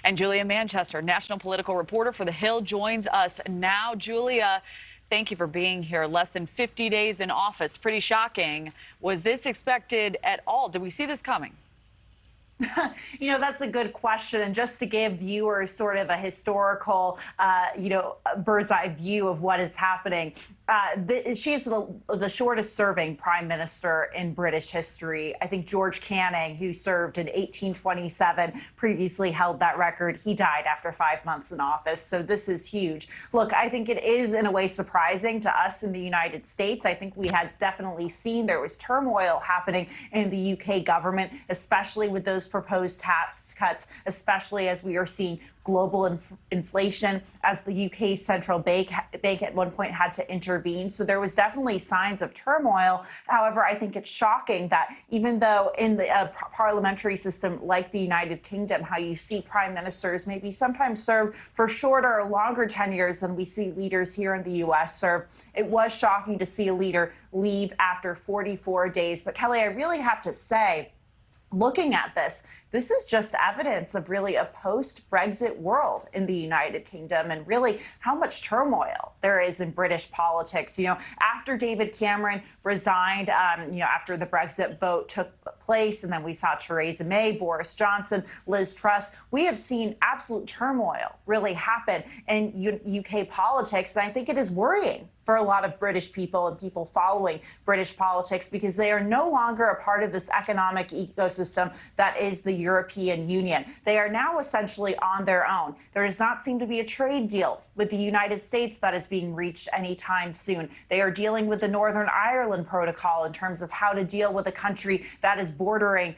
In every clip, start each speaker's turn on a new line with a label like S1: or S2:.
S1: And Julia Manchester, national political reporter for The Hill, joins us now. Julia, thank you for being here. Less than 50 days in office. Pretty shocking. Was this expected at all? Did we see this coming?
S2: That's a good question. And just to give viewers sort of a historical, bird's eye view of what is happening, she is the shortest serving prime minister in British history. I think George Canning, who served in 1827, previously held that record. He died after 5 months in office. So this is huge. Look, I think it is in a way surprising to us in the United States. I think we had definitely seen there was turmoil happening in the UK government, especially with those proposed tax cuts, especially as we are seeing global inflation, as the UK central bank at one point had to intervene. So there was definitely signs of turmoil. However, I think it's shocking that even though in the parliamentary system like the United Kingdom, how you see prime ministers maybe sometimes serve for shorter or longer tenures than we see leaders here in the US serve, it was shocking to see a leader leave after 44 days. But Kelly, I really have to say, looking at this is just evidence of really a post-Brexit world in the United Kingdom and really how much turmoil there is in British politics. After David Cameron resigned, after the Brexit vote took place, and then we saw Theresa May, Boris Johnson, Liz Truss, we have seen absolute turmoil really happen in UK politics. And I think it is worrying for a lot of British people and people following British politics because they are no longer a part of this economic ecosystem that is the European Union. They are now essentially on their own. There does not seem to be a trade deal with the United States that is being reached anytime soon. They are dealing with the Northern Ireland Protocol in terms of how to deal with a country that is bordering,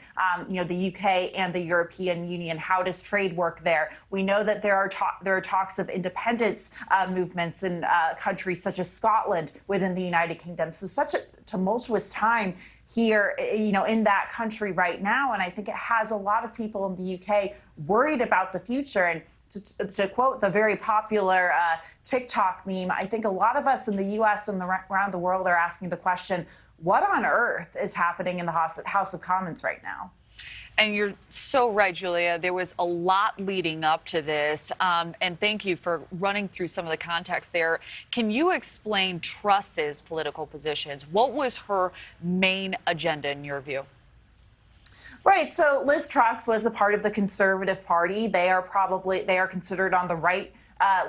S2: the UK and the European Union. How does trade work there? We know that there are talks of independence movements in countries such as Scotland within the United Kingdom. So such a tumultuous time here, in that country right now. And I think it has a lot of people in the UK worried about the future. And to quote the very popular TikTok meme, I think a lot of us in the US and around the world are asking the question, what on earth is happening in the House of Commons right now?
S1: And you're so right, Julia. There was a lot leading up to this. And thank you for running through some of the context there. Can you explain Truss's political positions? What was her main agenda in your view?
S2: Right. So Liz Truss was a part of the Conservative Party. They are considered on the right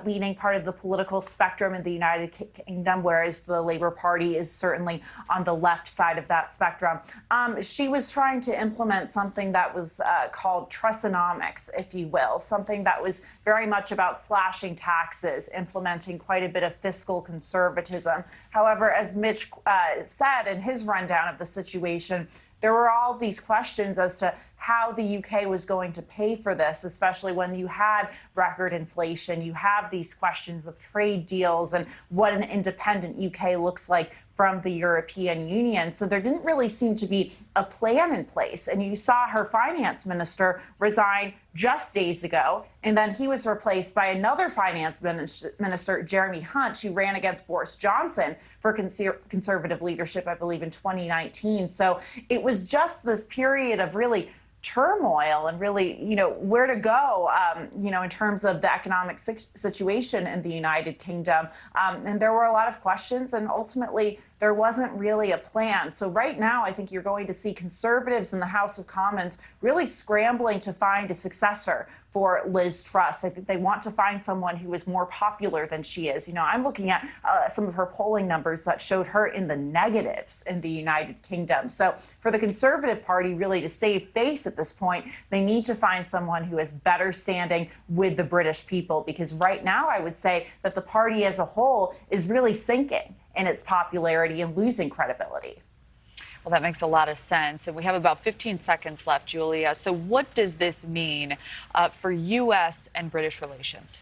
S2: leaning part of the political spectrum in the United Kingdom, whereas the Labour Party is certainly on the left side of that spectrum. She was trying to implement something that was called Trussonomics, if you will, something that was very much about slashing taxes, implementing quite a bit of fiscal conservatism. However, as Mitch said in his rundown of the situation, there were all these questions as to how the UK was going to pay for this, especially when you had record inflation. You have these questions of trade deals and what an independent UK looks like from the European Union. So there didn't really seem to be a plan in place. And you saw her finance minister resign just days ago. And then he was replaced by another finance minister, Jeremy Hunt, who ran against Boris Johnson for conservative leadership, I believe, in 2019. So it was just this period of really turmoil and really, where to go, in terms of the economic situation in the United Kingdom. And there were a lot of questions, and ultimately there wasn't really a plan. So right now, I think you're going to see conservatives in the House of Commons really scrambling to find a successor for Liz Truss. I think they want to find someone who is more popular than she is. I'm looking at some of her polling numbers that showed her in the negatives in the United Kingdom. So for the Conservative Party really to save face at this point, they need to find someone who is better standing with the British people, because right now I would say that the party as a whole is really sinking in its popularity and losing credibility.
S1: Well, that makes a lot of sense. And we have about 15 seconds left, Julia. So what does this mean for U.S. and British relations?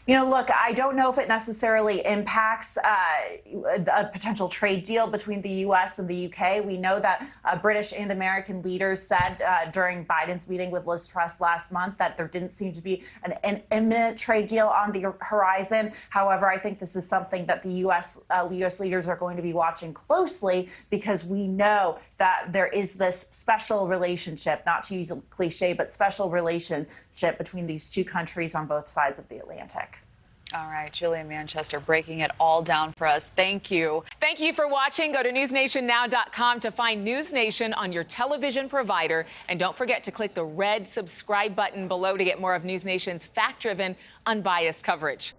S2: Look, I don't know if it necessarily impacts a potential trade deal between the U.S. and the U.K. We know that British and American leaders said during Biden's meeting with Liz Truss last month that there didn't seem to be an imminent trade deal on the horizon. However, I think this is something that the U.S. Leaders are going to be watching closely, because we know that there is this special relationship, not to use a cliche, but special relationship between these two countries on both sides of the Atlantic.
S1: All right, Julia Manchester breaking it all down for us. Thank you.
S3: Thank you for watching. Go to newsnationnow.com to find NewsNation on your television provider. And don't forget to click the red subscribe button below to get more of NewsNation's fact-driven, unbiased coverage.